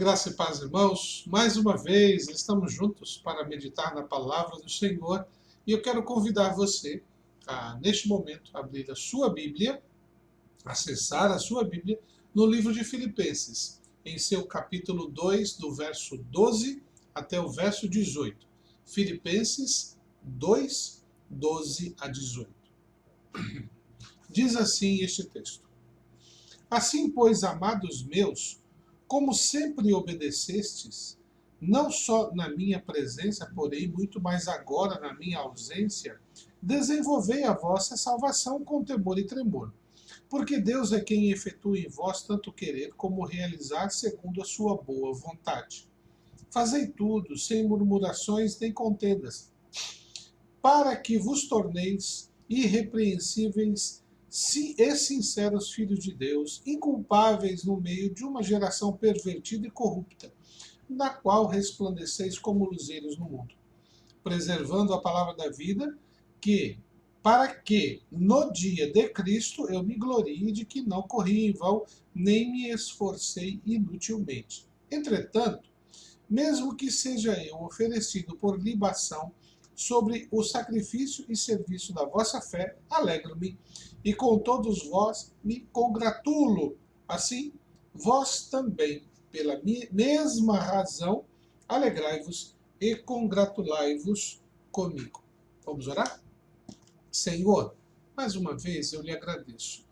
Graça e paz, irmãos. Mais uma vez, estamos juntos para meditar na palavra do Senhor. E eu quero convidar você a, neste momento, abrir a sua Bíblia, acessar a sua Bíblia no livro de Filipenses, em seu capítulo 2, do verso 12 até o verso 18. Filipenses 2, 12 a 18. Diz assim este texto: Assim, pois, amados meus, como sempre obedecestes, não só na minha presença, porém muito mais agora na minha ausência, desenvolvei a vossa salvação com temor e tremor. Porque Deus é quem efetua em vós tanto querer como realizar segundo a sua boa vontade. Fazei tudo sem murmurações nem contendas, para que vos torneis irrepreensíveis e sinceros filhos de Deus, inculpáveis no meio de uma geração pervertida e corrupta, na qual resplandeceis como luzeiros no mundo, preservando a palavra da vida, para que no dia de Cristo eu me glorie de que não corri em vão, nem me esforcei inutilmente. Entretanto, mesmo que seja eu oferecido por libação sobre o sacrifício e serviço da vossa fé, alegro-me, e com todos vós me congratulo. Assim, vós também, pela mesma razão, alegrai-vos e congratulai-vos comigo. Vamos orar? Senhor, mais uma vez eu lhe agradeço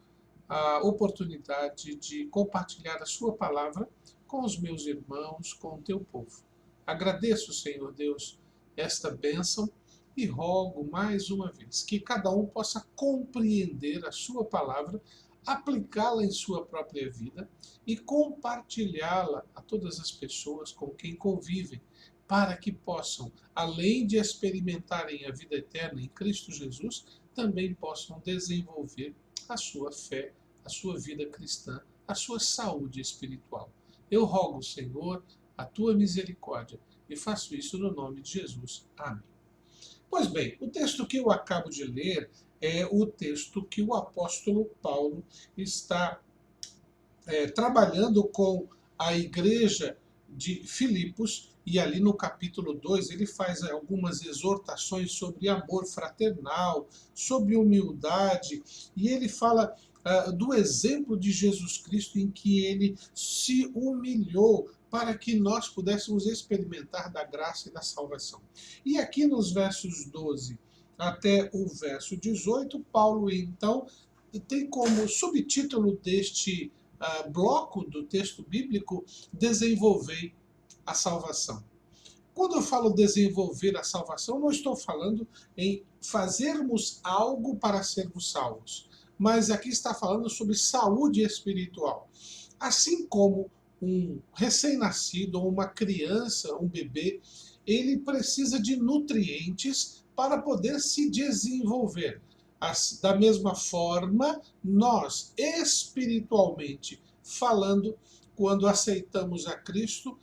a oportunidade de compartilhar a sua palavra com os meus irmãos, com o teu povo. Agradeço, Senhor Deus, esta bênção e rogo mais uma vez que cada um possa compreender a sua palavra, aplicá-la em sua própria vida e compartilhá-la a todas as pessoas com quem convivem, para que possam, além de experimentarem a vida eterna em Cristo Jesus, também possam desenvolver a sua fé, a sua vida cristã, a sua saúde espiritual. Eu rogo, Senhor, a tua misericórdia e faço isso no nome de Jesus. Amém. Pois bem, o texto que eu acabo de ler é o texto que o apóstolo Paulo está trabalhando com a igreja de Filipos, e ali no capítulo 2 ele faz algumas exortações sobre amor fraternal, sobre humildade, e ele fala do exemplo de Jesus Cristo em que ele se humilhou para que nós pudéssemos experimentar da graça e da salvação. E aqui nos versos 12 até o verso 18, Paulo então tem como subtítulo deste bloco do texto bíblico: desenvolver a salvação. Quando eu falo desenvolver a salvação, não estou falando em fazermos algo para sermos salvos, mas aqui está falando sobre saúde espiritual. Assim como um recém-nascido, ou uma criança, um bebê, ele precisa de nutrientes para poder se desenvolver. Da mesma forma, nós, espiritualmente falando, quando aceitamos a Cristo,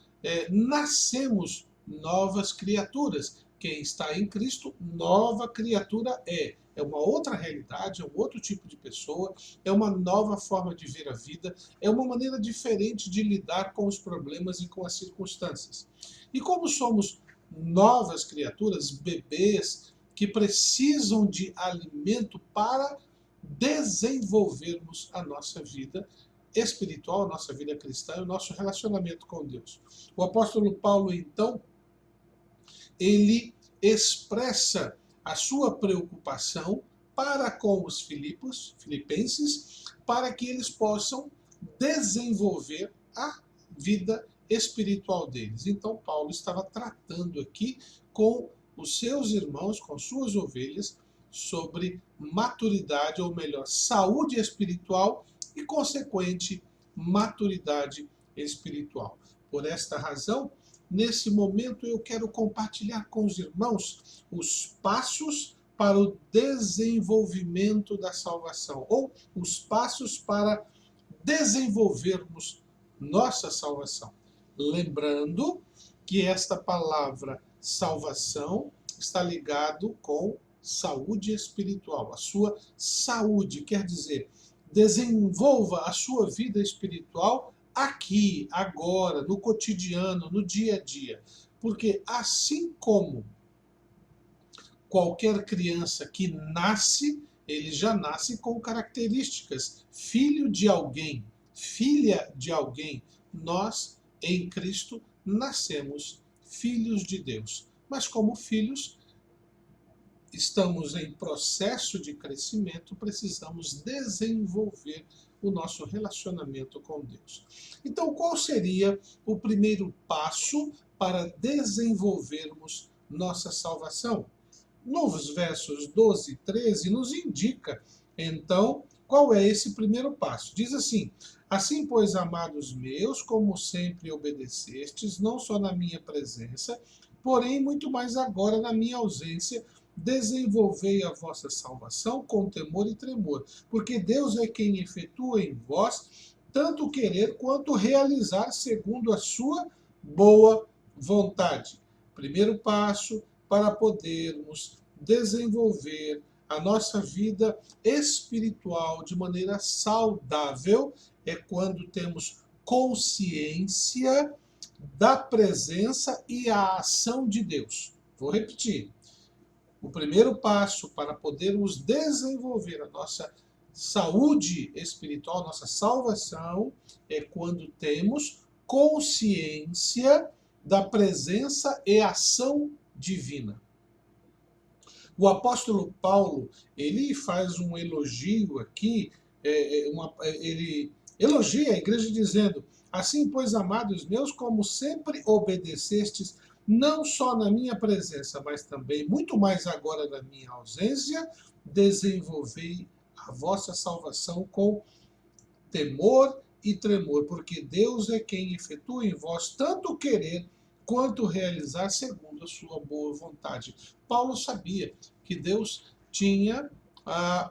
nascemos novas criaturas. Quem está em Cristo, nova criatura é. É uma outra realidade, é um outro tipo de pessoa, é uma nova forma de ver a vida, é uma maneira diferente de lidar com os problemas e com as circunstâncias. E como somos novas criaturas, bebês, que precisam de alimento para desenvolvermos a nossa vida espiritual, a nossa vida cristã e o nosso relacionamento com Deus. O apóstolo Paulo, então, ele expressa a sua preocupação para com os filipenses, para que eles possam desenvolver a vida espiritual deles. Então, Paulo estava tratando aqui com os seus irmãos, com suas ovelhas, sobre maturidade, ou melhor, saúde espiritual e consequente maturidade espiritual. Por esta razão, nesse momento eu quero compartilhar com os irmãos os passos para o desenvolvimento da salvação, ou os passos para desenvolvermos nossa salvação. Lembrando que esta palavra salvação está ligado com saúde espiritual. A sua saúde quer dizer, desenvolva a sua vida espiritual aqui aqui, agora, no cotidiano, no dia a dia. Porque assim como qualquer criança que nasce, ele já nasce com características. Filho de alguém, filha de alguém. Nós, em Cristo, nascemos filhos de Deus. Mas como filhos, estamos em processo de crescimento, precisamos desenvolver o nosso relacionamento com Deus. Então, qual seria o primeiro passo para desenvolvermos nossa salvação? Nos versos 12 e 13 nos indica, então, qual é esse primeiro passo. Diz assim: assim, pois, amados meus, como sempre obedecestes, não só na minha presença, porém muito mais agora na minha ausência, desenvolvei a vossa salvação com temor e tremor, porque Deus é quem efetua em vós tanto querer quanto realizar segundo a sua boa vontade. Primeiro passo para podermos desenvolver a nossa vida espiritual de maneira saudável é quando temos consciência da presença e a ação de Deus. Vou repetir. O primeiro passo para podermos desenvolver a nossa saúde espiritual, nossa salvação, é quando temos consciência da presença e ação divina. O apóstolo Paulo, ele faz um elogio aqui, ele elogia a igreja dizendo: assim, pois, amados meus, como sempre obedecestes, não só na minha presença, mas também, muito mais agora na minha ausência, desenvolvei a vossa salvação com temor e tremor, porque Deus é quem efetua em vós tanto querer quanto realizar segundo a sua boa vontade. Paulo sabia que Deus tinha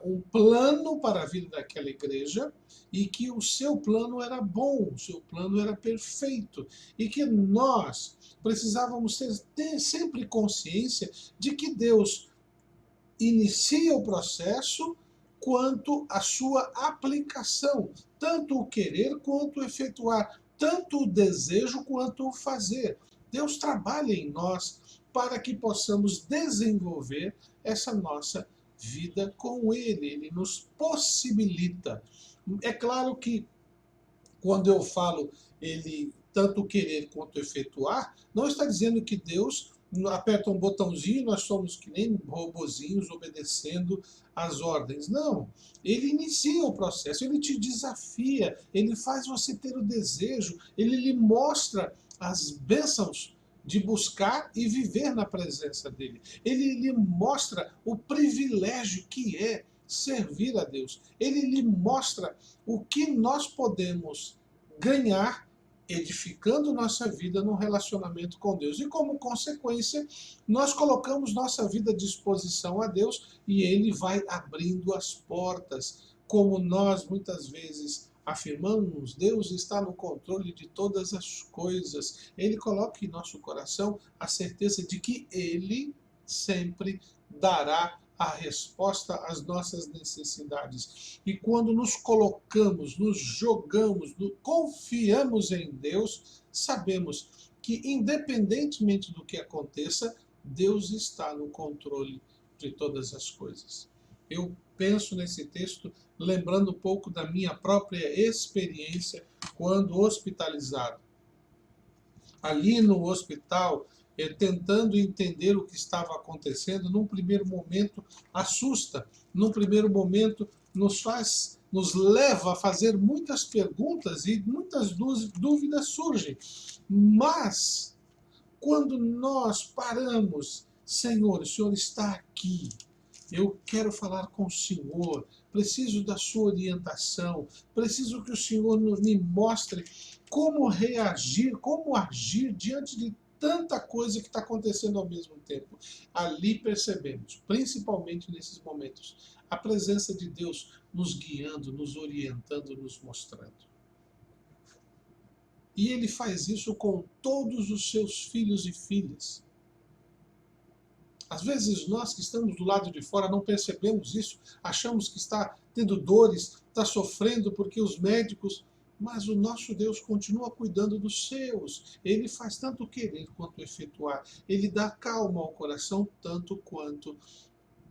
um plano para a vida daquela igreja e que o seu plano era bom, o seu plano era perfeito e que nós precisávamos ter sempre consciência de que Deus inicia o processo quanto a sua aplicação, tanto o querer quanto o efetuar, tanto o desejo quanto o fazer. Deus trabalha em nós para que possamos desenvolver essa nossa vida com Ele. Ele nos possibilita. É claro que quando eu falo ele tanto querer quanto efetuar, não está dizendo que Deus aperta um botãozinho e nós somos que nem robozinhos obedecendo às ordens. Não. Ele inicia o processo, ele te desafia, ele faz você ter o desejo, ele lhe mostra as bênçãos de buscar e viver na presença dele. Ele lhe mostra o privilégio que é servir a Deus. Ele lhe mostra o que nós podemos ganhar edificando nossa vida num relacionamento com Deus. E como consequência, nós colocamos nossa vida à disposição a Deus e Ele vai abrindo as portas. Como nós muitas vezes afirmamos, Deus está no controle de todas as coisas. Ele coloca em nosso coração a certeza de que Ele sempre dará a resposta às nossas necessidades. E quando nos colocamos, nos jogamos, confiamos em Deus, sabemos que, independentemente do que aconteça, Deus está no controle de todas as coisas. Eu penso nesse texto lembrando um pouco da minha própria experiência quando hospitalizado. Ali no hospital, tentando entender o que estava acontecendo, num primeiro momento assusta, num primeiro momento nos leva a fazer muitas perguntas e muitas dúvidas surgem. Mas, quando nós paramos, Senhor, o Senhor está aqui, eu quero falar com o Senhor, preciso da sua orientação, preciso que o Senhor me mostre como reagir, como agir diante de tanta coisa que está acontecendo ao mesmo tempo. Ali percebemos, principalmente nesses momentos, a presença de Deus nos guiando, nos orientando, nos mostrando. E Ele faz isso com todos os seus filhos e filhas. Às vezes nós que estamos do lado de fora não percebemos isso, achamos que está tendo dores, está sofrendo porque os médicos mas o nosso Deus continua cuidando dos seus. Ele faz tanto querer quanto efetuar. Ele dá calma ao coração tanto quanto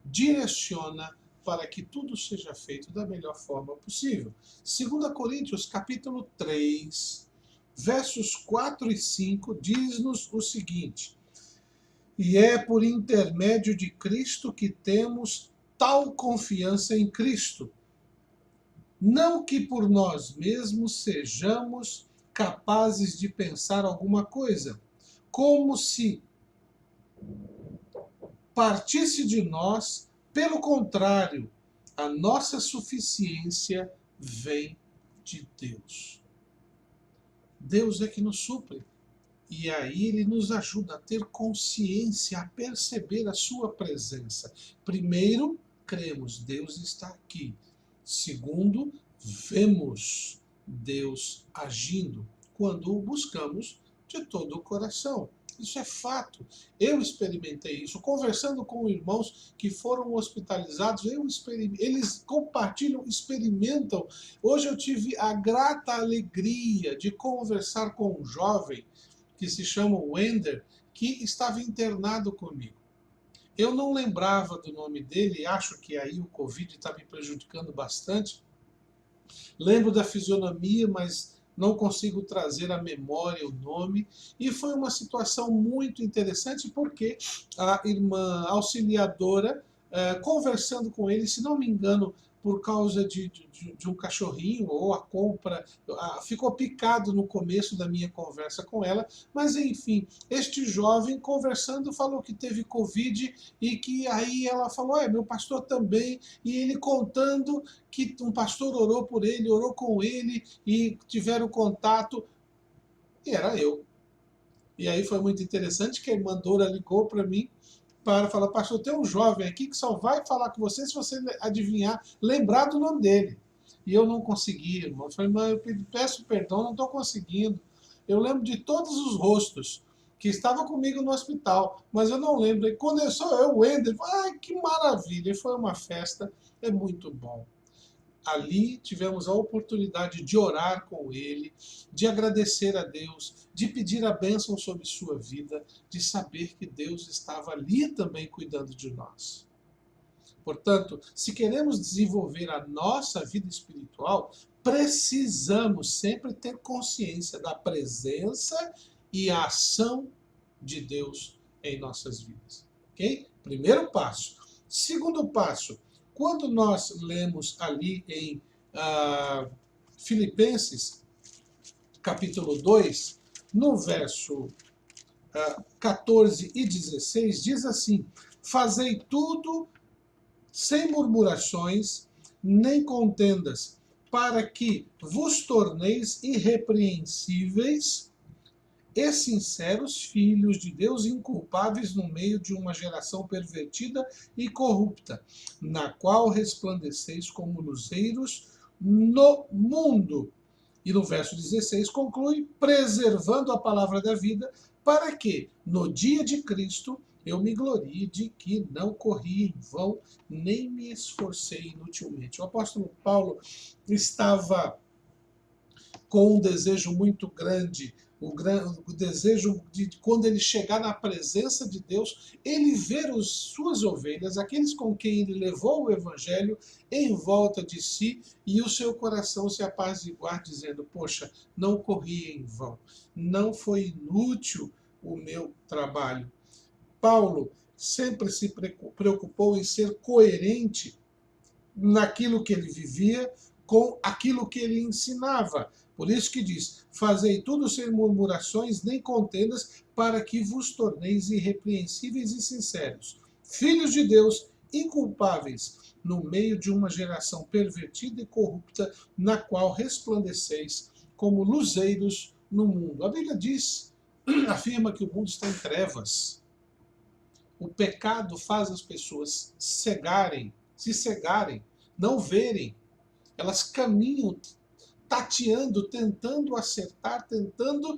direciona para que tudo seja feito da melhor forma possível. 2 Coríntios, capítulo 3, versos 4 e 5, diz-nos o seguinte: e é por intermédio de Cristo que temos tal confiança em Cristo. Não que por nós mesmos sejamos capazes de pensar alguma coisa, como se partisse de nós. Pelo contrário, a nossa suficiência vem de Deus. Deus é que nos supre. E aí ele nos ajuda a ter consciência, a perceber a sua presença. Primeiro, cremos, Deus está aqui. Segundo, vemos Deus agindo quando o buscamos de todo o coração. Isso é fato. Eu experimentei isso. Conversando com irmãos que foram hospitalizados, eles compartilham, experimentam. Hoje eu tive a grata alegria de conversar com um jovem que se chama Wender, que estava internado comigo. Eu não lembrava do nome dele, acho que aí o Covid está me prejudicando bastante. Lembro da fisionomia, mas não consigo trazer à memória o nome. E foi uma situação muito interessante, porque a irmã auxiliadora, conversando com ele, se não me engano, por causa de um cachorrinho ou a compra, ficou picado no começo da minha conversa com ela, mas enfim, este jovem conversando falou que teve Covid e que aí ela falou, meu pastor também, e ele contando que um pastor orou por ele, orou com ele e tiveram contato, e era eu. E aí foi muito interessante que a irmã Dora ligou para mim para falar, pastor, tem um jovem aqui que só vai falar com você se você adivinhar, lembrar do nome dele. E eu não consegui, irmão. Eu falei, mas eu peço perdão, não estou conseguindo. Eu lembro de todos os rostos que estavam comigo no hospital, mas eu não lembro. E quando sou eu, o Wender, ai, que maravilha. E foi uma festa, é muito bom. Ali tivemos a oportunidade de orar com ele, de agradecer a Deus, de pedir a bênção sobre sua vida, de saber que Deus estava ali também cuidando de nós. Portanto, se queremos desenvolver a nossa vida espiritual, precisamos sempre ter consciência da presença e a ação de Deus em nossas vidas. Ok? Primeiro passo. Segundo passo, quando nós lemos ali em Filipenses, capítulo 2, no verso 14 e 16, diz assim: fazei tudo sem murmurações, nem contendas, para que vos torneis irrepreensíveis e sinceros filhos de Deus, inculpáveis no meio de uma geração pervertida e corrupta, na qual resplandeceis como luzeiros no mundo. E no verso 16 conclui, preservando a palavra da vida, para que, no dia de Cristo, eu me glorie de que não corri em vão, nem me esforcei inutilmente. O apóstolo Paulo estava com um desejo muito grande, o desejo de quando ele chegar na presença de Deus, ele ver suas ovelhas, aqueles com quem ele levou o evangelho, em volta de si, e o seu coração se apaziguar, dizendo, poxa, não corri em vão, não foi inútil o meu trabalho. Paulo sempre se preocupou em ser coerente naquilo que ele vivia com aquilo que ele ensinava. Por isso que diz, fazei tudo sem murmurações nem contendas, para que vos torneis irrepreensíveis e sinceros, filhos de Deus, inculpáveis, no meio de uma geração pervertida e corrupta, na qual resplandeceis como luzeiros no mundo. A Bíblia diz, afirma que o mundo está em trevas. O pecado faz as pessoas se cegarem, não verem. Elas caminham tateando, tentando acertar, tentando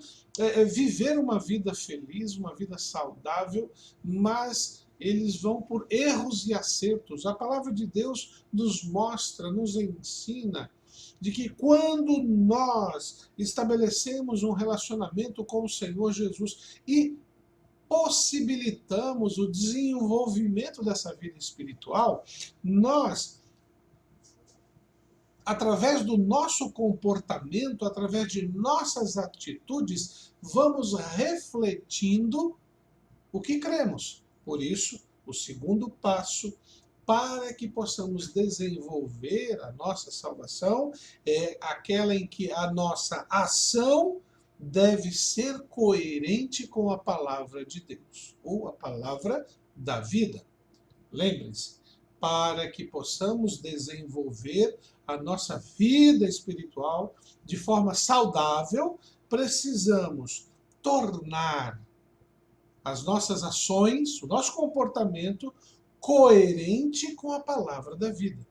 viver uma vida feliz, uma vida saudável, mas eles vão por erros e acertos. A palavra de Deus nos mostra, nos ensina de que quando nós estabelecemos um relacionamento com o Senhor Jesus e possibilitamos o desenvolvimento dessa vida espiritual, nós, através do nosso comportamento, através de nossas atitudes, vamos refletindo o que cremos. Por isso, o segundo passo para que possamos desenvolver a nossa salvação é aquela em que a nossa ação deve ser coerente com a palavra de Deus, ou a palavra da vida. Lembrem-se, para que possamos desenvolver a nossa vida espiritual de forma saudável, precisamos tornar as nossas ações, o nosso comportamento coerente com a palavra da vida.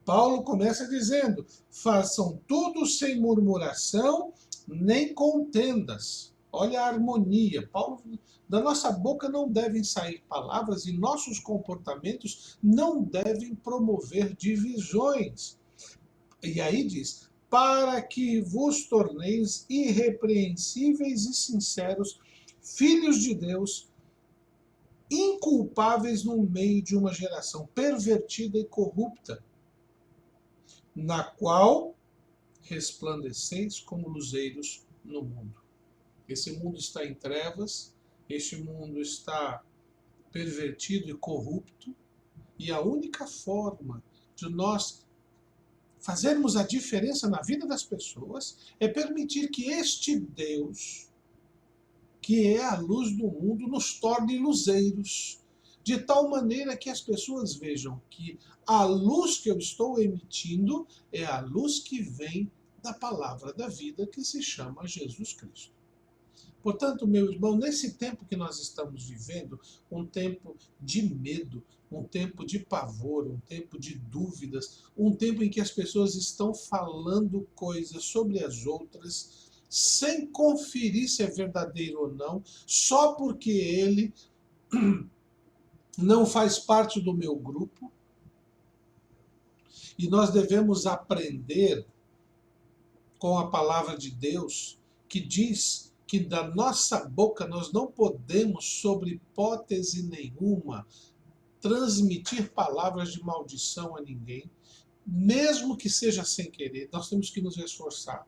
Paulo começa dizendo: façam tudo sem murmuração nem contendas. Olha a harmonia. Paulo, da nossa boca não devem sair palavras e nossos comportamentos não devem promover divisões. E aí diz: para que vos torneis irrepreensíveis e sinceros, filhos de Deus, inculpáveis no meio de uma geração pervertida e corrupta, na qual resplandeceis como luzeiros no mundo. Esse mundo está em trevas, este mundo está pervertido e corrupto, e a única forma de nós fazermos a diferença na vida das pessoas é permitir que este Deus, que é a luz do mundo, nos torne luzeiros, de tal maneira que as pessoas vejam que a luz que eu estou emitindo é a luz que vem da palavra da vida, que se chama Jesus Cristo. Portanto, meu irmão, nesse tempo que nós estamos vivendo, um tempo de medo, um tempo de pavor, um tempo de dúvidas, um tempo em que as pessoas estão falando coisas sobre as outras, sem conferir se é verdadeiro ou não, só porque ele não faz parte do meu grupo. E nós devemos aprender com a palavra de Deus, que diz que da nossa boca nós não podemos, sob hipótese nenhuma, transmitir palavras de maldição a ninguém, mesmo que seja sem querer. Nós temos que nos esforçar,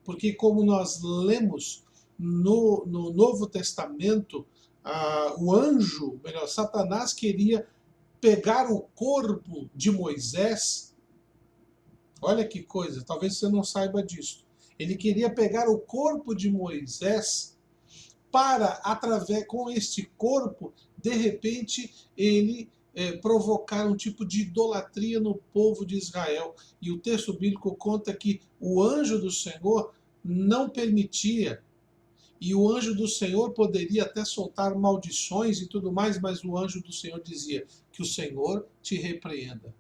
porque como nós lemos no Novo Testamento, o anjo, melhor, Satanás queria pegar o corpo de Moisés. Olha que coisa, talvez você não saiba disso. Ele queria pegar o corpo de Moisés para, através com este corpo, de repente, ele provocar um tipo de idolatria no povo de Israel. E o texto bíblico conta que o anjo do Senhor não permitia. E o anjo do Senhor poderia até soltar maldições e tudo mais, mas o anjo do Senhor dizia: que o Senhor te repreenda,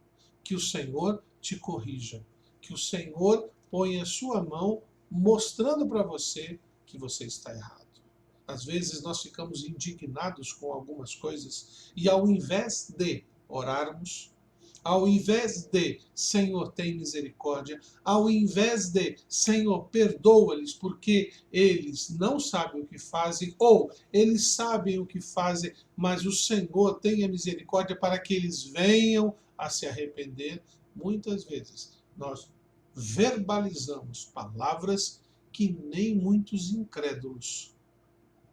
que o Senhor te corrija, que o Senhor ponha a sua mão mostrando para você que você está errado. Às vezes nós ficamos indignados com algumas coisas e ao invés de orarmos, ao invés de Senhor, tem misericórdia, ao invés de Senhor, perdoa-lhes porque eles não sabem o que fazem, ou eles sabem o que fazem, mas o Senhor tenha misericórdia para que eles venham a se arrepender, muitas vezes nós verbalizamos palavras que nem muitos incrédulos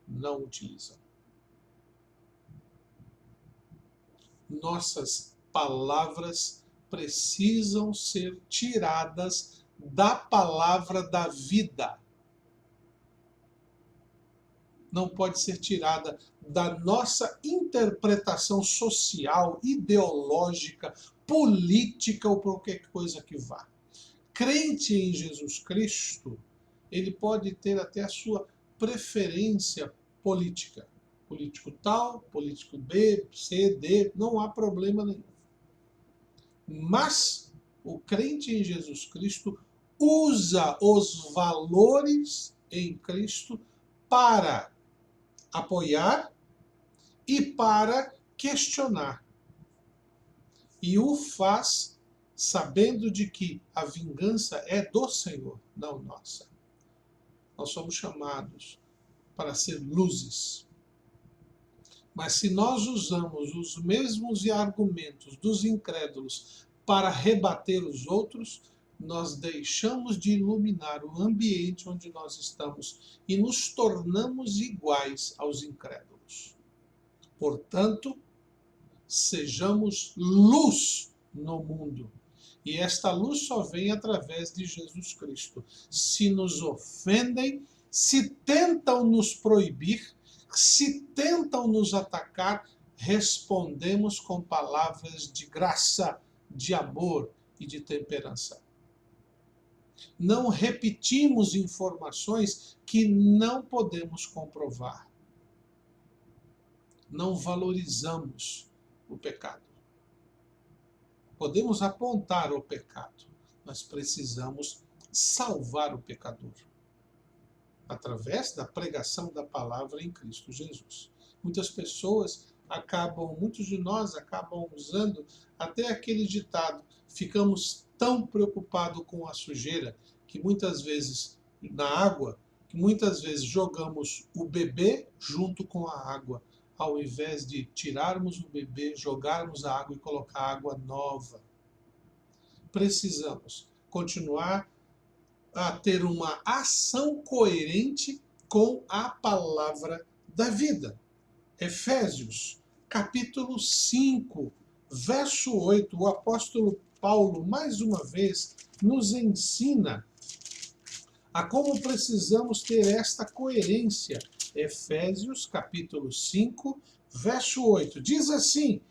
não utilizam. Nossas palavras precisam ser tiradas da palavra da vida. Não pode ser tirada da nossa interpretação social, ideológica, política ou qualquer coisa que vá. Crente em Jesus Cristo, ele pode ter até a sua preferência política. Político tal, político B, C, D, não há problema nenhum. Mas o crente em Jesus Cristo usa os valores em Cristo para apoiar e para questionar. E o faz sabendo de que a vingança é do Senhor, não nossa. Nós somos chamados para ser luzes. Mas se nós usamos os mesmos argumentos dos incrédulos para rebater os outros, nós deixamos de iluminar o ambiente onde nós estamos e nos tornamos iguais aos incrédulos. Portanto, sejamos luz no mundo. E esta luz só vem através de Jesus Cristo. Se nos ofendem, se tentam nos proibir, se tentam nos atacar, respondemos com palavras de graça, de amor e de temperança. Não repetimos informações que não podemos comprovar. Não valorizamos o pecado. Podemos apontar o pecado, mas precisamos salvar o pecador através da pregação da palavra em Cristo Jesus. Muitas muitos de nós acabam usando até aquele ditado: ficamos tão preocupados com a sujeira que muitas vezes na água, que muitas vezes jogamos o bebê junto com a água, ao invés de tirarmos o bebê, jogarmos a água e colocar água nova. Precisamos continuar a ter uma ação coerente com a palavra da vida. Efésios, capítulo 5, verso 8, o apóstolo Paulo, mais uma vez, nos ensina a como precisamos ter esta coerência. Efésios, capítulo 5, verso 8, diz assim: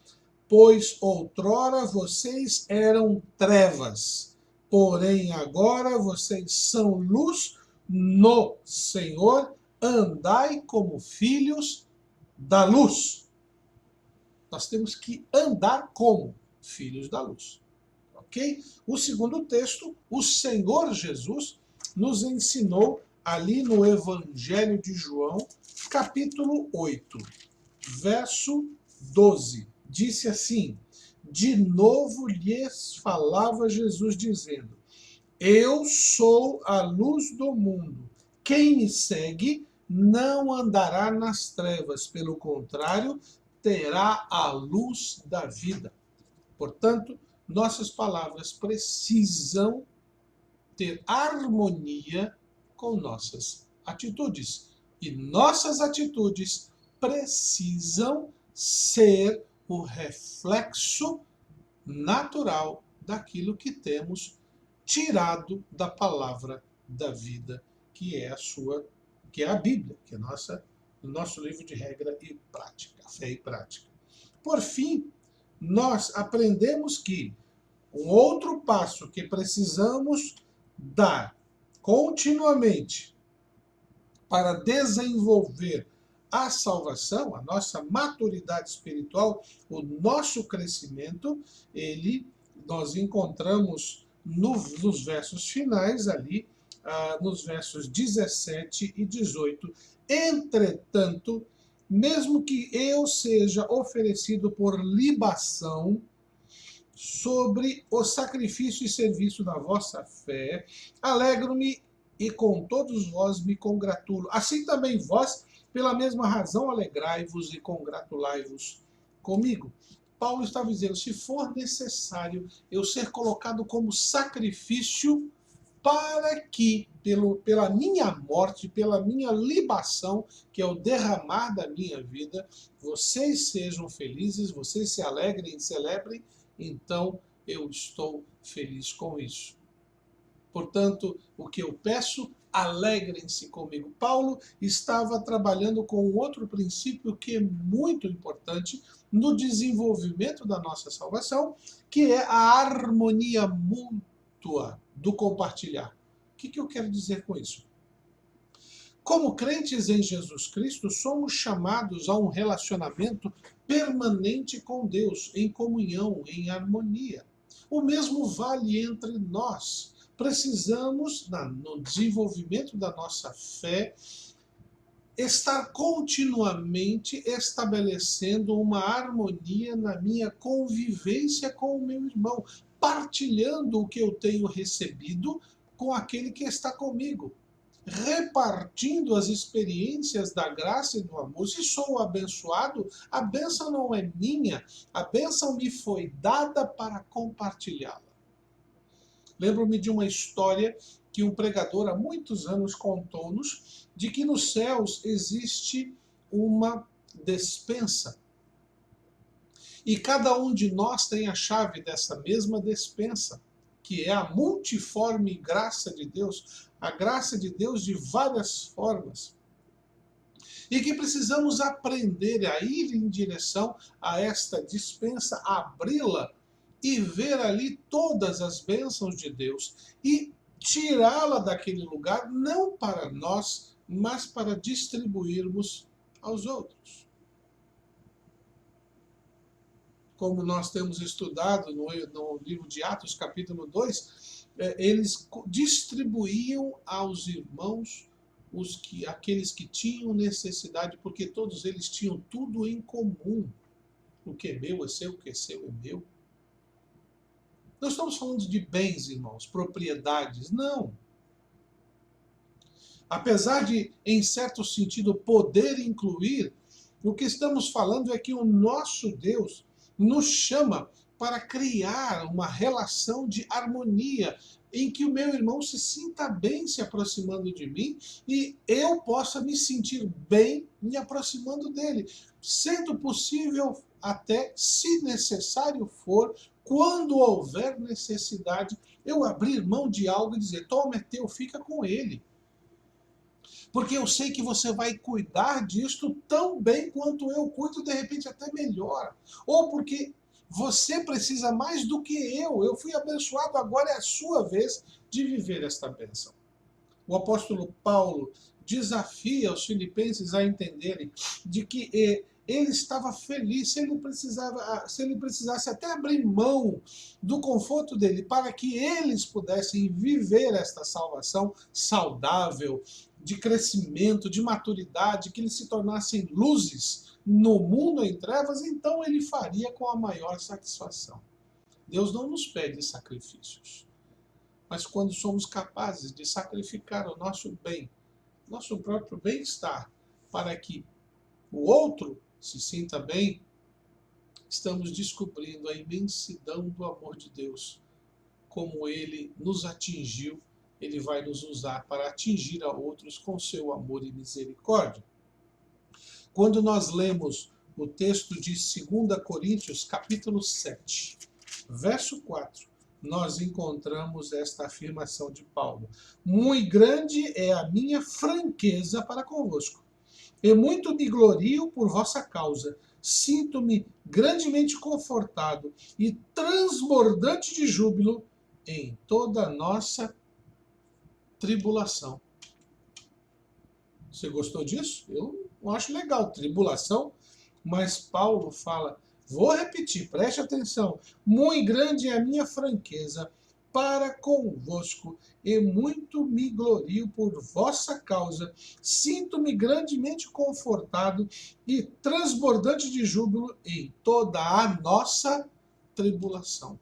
pois outrora vocês eram trevas, porém agora vocês são luz no Senhor, andai como filhos da luz. Nós temos que andar como filhos da luz. Ok? O segundo texto, o Senhor Jesus nos ensinou ali no Evangelho de João, capítulo 8, verso 12. Disse assim: de novo lhes falava Jesus, dizendo: eu sou a luz do mundo. Quem me segue não andará nas trevas, pelo contrário, terá a luz da vida. Portanto, nossas palavras precisam ter harmonia com nossas atitudes. E nossas atitudes precisam ser o reflexo natural daquilo que temos tirado da palavra da vida, que é a Bíblia, que é o nosso livro de regra e prática, fé e prática. Por fim, nós aprendemos que um outro passo que precisamos dar continuamente para desenvolver a salvação, a nossa maturidade espiritual, o nosso crescimento, nós encontramos nos versos finais ali, nos versos 17 e 18. Entretanto, mesmo que eu seja oferecido por libação sobre o sacrifício e serviço da vossa fé, alegro-me e com todos vós me congratulo. Assim também vós, pela mesma razão, alegrai-vos e congratulai-vos comigo. Paulo estava dizendo: se for necessário eu ser colocado como sacrifício para que, pela minha morte, pela minha libação, que é o derramar da minha vida, vocês sejam felizes, vocês se alegrem e celebrem, então eu estou feliz com isso. Portanto, o que eu peço, alegrem-se comigo. Paulo estava trabalhando com outro princípio que é muito importante no desenvolvimento da nossa salvação, que é a harmonia mútua do compartilhar. O que eu quero dizer com isso? Como crentes em Jesus Cristo, somos chamados a um relacionamento permanente com Deus, em comunhão, em harmonia. O mesmo vale entre nós. Precisamos, no desenvolvimento da nossa fé, estar continuamente estabelecendo uma harmonia na minha convivência com o meu irmão, partilhando o que eu tenho recebido com aquele que está comigo, repartindo as experiências da graça e do amor. Se sou abençoado, a bênção não é minha, a bênção me foi dada para compartilhá-la. Lembro-me de uma história que um pregador há muitos anos contou-nos, de que nos céus existe uma despensa. E cada um de nós tem a chave dessa mesma despensa, que é a multiforme graça de Deus, a graça de Deus de várias formas. E que precisamos aprender a ir em direção a esta despensa, abri-la e ver ali todas as bênçãos de Deus e tirá-la daquele lugar, não para nós, mas para distribuirmos aos outros. Como nós temos estudado no livro de Atos, capítulo 2, eles distribuíam aos irmãos aqueles que tinham necessidade, porque todos eles tinham tudo em comum. O que é meu é seu, o que é seu é meu. Não estamos falando de bens, irmãos, propriedades, não. Apesar de, em certo sentido, poder incluir, o que estamos falando é que o nosso Deus nos chama para criar uma relação de harmonia, em que o meu irmão se sinta bem se aproximando de mim e eu possa me sentir bem me aproximando dele, sendo possível até, se necessário for, quando houver necessidade, eu abrir mão de algo e dizer, toma, é teu, fica com ele. Porque eu sei que você vai cuidar disto tão bem quanto eu cuido, de repente até melhor. Ou porque você precisa mais do que eu. Eu fui abençoado, agora é a sua vez de viver esta bênção. O apóstolo Paulo desafia os filipenses a entenderem de que ele estava feliz, se ele precisasse até abrir mão do conforto dele para que eles pudessem viver esta salvação saudável, de crescimento, de maturidade, que eles se tornassem luzes no mundo em trevas, então ele faria com a maior satisfação. Deus não nos pede sacrifícios, mas quando somos capazes de sacrificar o nosso bem, nosso próprio bem-estar, para que o outro se sinta bem, estamos descobrindo a imensidão do amor de Deus, como ele nos atingiu, ele vai nos usar para atingir a outros com seu amor e misericórdia. Quando nós lemos o texto de 2 Coríntios, capítulo 7, verso 4, nós encontramos esta afirmação de Paulo. Muito grande é a minha franqueza para convosco, e muito me glorio por vossa causa. Sinto-me grandemente confortado e transbordante de júbilo em toda a nossa tribulação. Você gostou disso? Eu não acho legal, tribulação, mas Paulo fala, vou repetir, preste atenção, muito grande é a minha franqueza para convosco, e muito me glorio por vossa causa, sinto-me grandemente confortado e transbordante de júbilo em toda a nossa tribulação.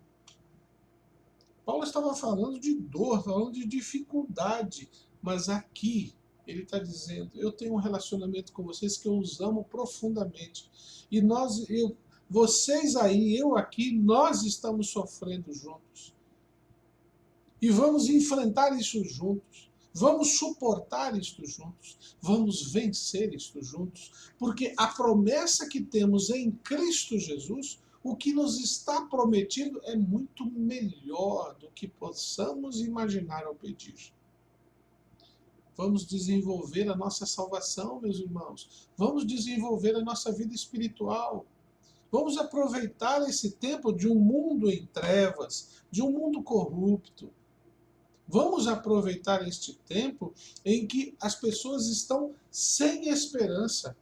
Paulo estava falando de dor, falando de dificuldade, mas aqui ele está dizendo, eu tenho um relacionamento com vocês que eu os amo profundamente. E vocês aí, eu aqui, nós estamos sofrendo juntos. E vamos enfrentar isso juntos. Vamos suportar isto juntos. Vamos vencer isto juntos. Porque a promessa que temos em Cristo Jesus, o que nos está prometido é muito melhor do que possamos imaginar ou pedir. Vamos desenvolver a nossa salvação, meus irmãos. Vamos desenvolver a nossa vida espiritual. Vamos aproveitar esse tempo de um mundo em trevas, de um mundo corrupto. Vamos aproveitar este tempo em que as pessoas estão sem esperança.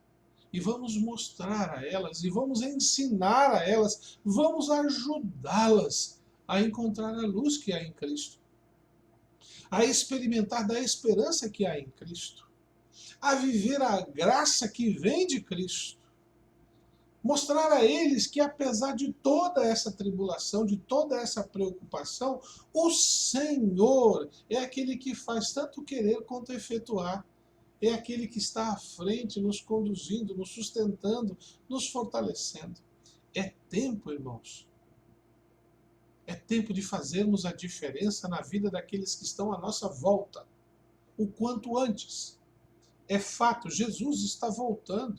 E vamos mostrar a elas, e vamos ensinar a elas, vamos ajudá-las a encontrar a luz que há em Cristo, a experimentar da esperança que há em Cristo, a viver a graça que vem de Cristo. Mostrar a eles que, apesar de toda essa tribulação, de toda essa preocupação, o Senhor é aquele que faz tanto querer quanto efetuar. É aquele que está à frente, nos conduzindo, nos sustentando, nos fortalecendo. É tempo, irmãos. É tempo de fazermos a diferença na vida daqueles que estão à nossa volta. O quanto antes. É fato, Jesus está voltando.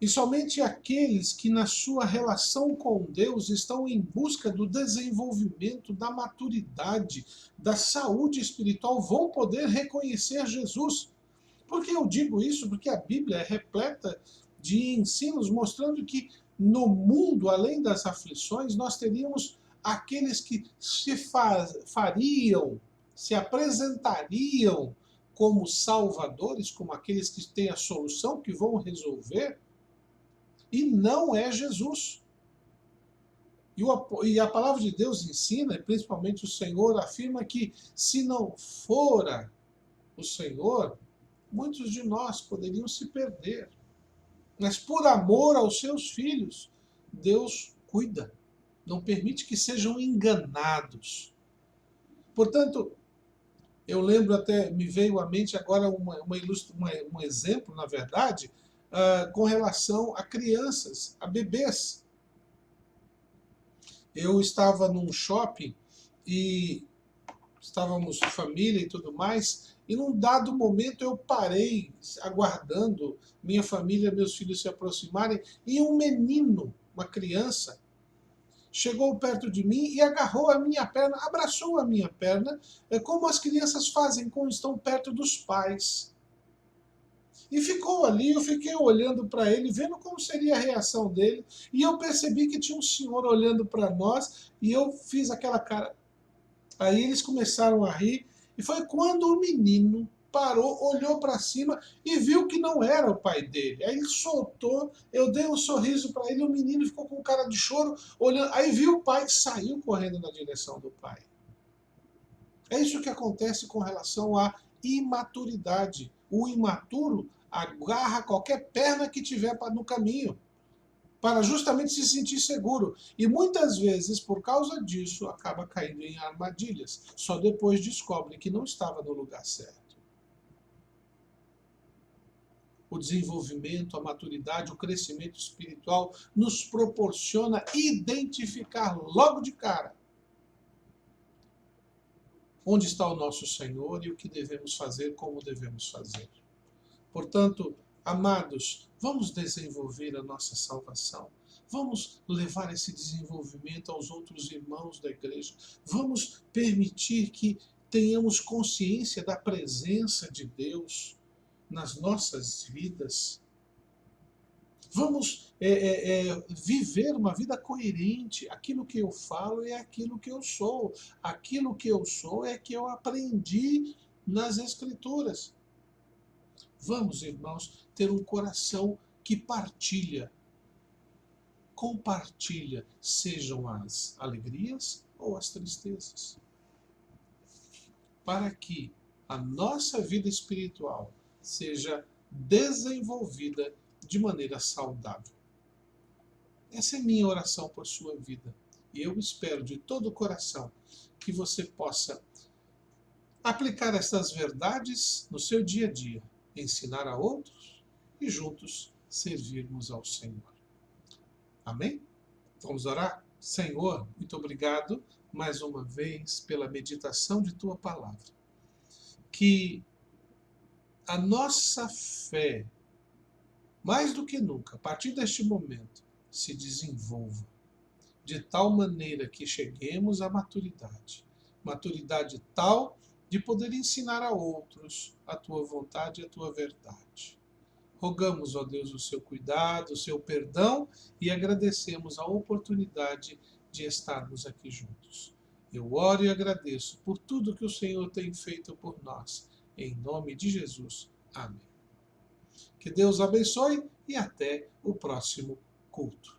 E somente aqueles que, na sua relação com Deus, estão em busca do desenvolvimento, da maturidade, da saúde espiritual, vão poder reconhecer Jesus. Por que eu digo isso? Porque a Bíblia é repleta de ensinos mostrando que no mundo, além das aflições, nós teríamos aqueles que fariam, se apresentariam como salvadores, como aqueles que têm a solução, que vão resolver. E não é Jesus. E a palavra de Deus ensina, e principalmente o Senhor afirma que se não fora o Senhor, muitos de nós poderiam se perder. Mas por amor aos seus filhos, Deus cuida, não permite que sejam enganados. Portanto, eu lembro até, me veio à mente agora um exemplo, na verdade, com relação a crianças, a bebês. Eu estava num shopping e estávamos família e tudo mais, e num dado momento eu parei, aguardando minha família, meus filhos se aproximarem, e um menino, uma criança, chegou perto de mim e agarrou a minha perna, abraçou a minha perna, como as crianças fazem quando estão perto dos pais. E ficou ali, eu fiquei olhando para ele, vendo como seria a reação dele, e eu percebi que tinha um senhor olhando para nós, e eu fiz aquela cara. Aí eles começaram a rir, e foi quando o menino parou, olhou para cima e viu que não era o pai dele. Aí ele soltou, eu dei um sorriso para ele, o menino ficou com cara de choro, olhando. Aí viu o pai e saiu correndo na direção do pai. É isso que acontece com relação à imaturidade. O imaturo agarra qualquer perna que tiver no caminho, para justamente se sentir seguro. E muitas vezes, por causa disso, acaba caindo em armadilhas. Só depois descobre que não estava no lugar certo. O desenvolvimento, a maturidade, o crescimento espiritual nos proporciona identificar logo de cara onde está o nosso Senhor e o que devemos fazer, como devemos fazer. Portanto, amados, vamos desenvolver a nossa salvação. Vamos levar esse desenvolvimento aos outros irmãos da igreja. Vamos permitir que tenhamos consciência da presença de Deus nas nossas vidas. Vamos viver uma vida coerente. Aquilo que eu falo é aquilo que eu sou. Aquilo que eu sou é que eu aprendi nas Escrituras. Vamos, irmãos, ter um coração que partilha, compartilha, sejam as alegrias ou as tristezas, para que a nossa vida espiritual seja desenvolvida de maneira saudável. Essa é minha oração por sua vida. E eu espero de todo o coração que você possa aplicar essas verdades no seu dia a dia, ensinar a outros e juntos servirmos ao Senhor. Amém? Vamos orar? Senhor, muito obrigado mais uma vez pela meditação de Tua Palavra. Que a nossa fé, mais do que nunca, a partir deste momento, se desenvolva de tal maneira que cheguemos à maturidade. Maturidade tal de poder ensinar a outros a Tua vontade e a Tua verdade. Rogamos, ó Deus, o seu cuidado, o seu perdão e agradecemos a oportunidade de estarmos aqui juntos. Eu oro e agradeço por tudo que o Senhor tem feito por nós. Em nome de Jesus. Amém. Que Deus abençoe e até o próximo culto.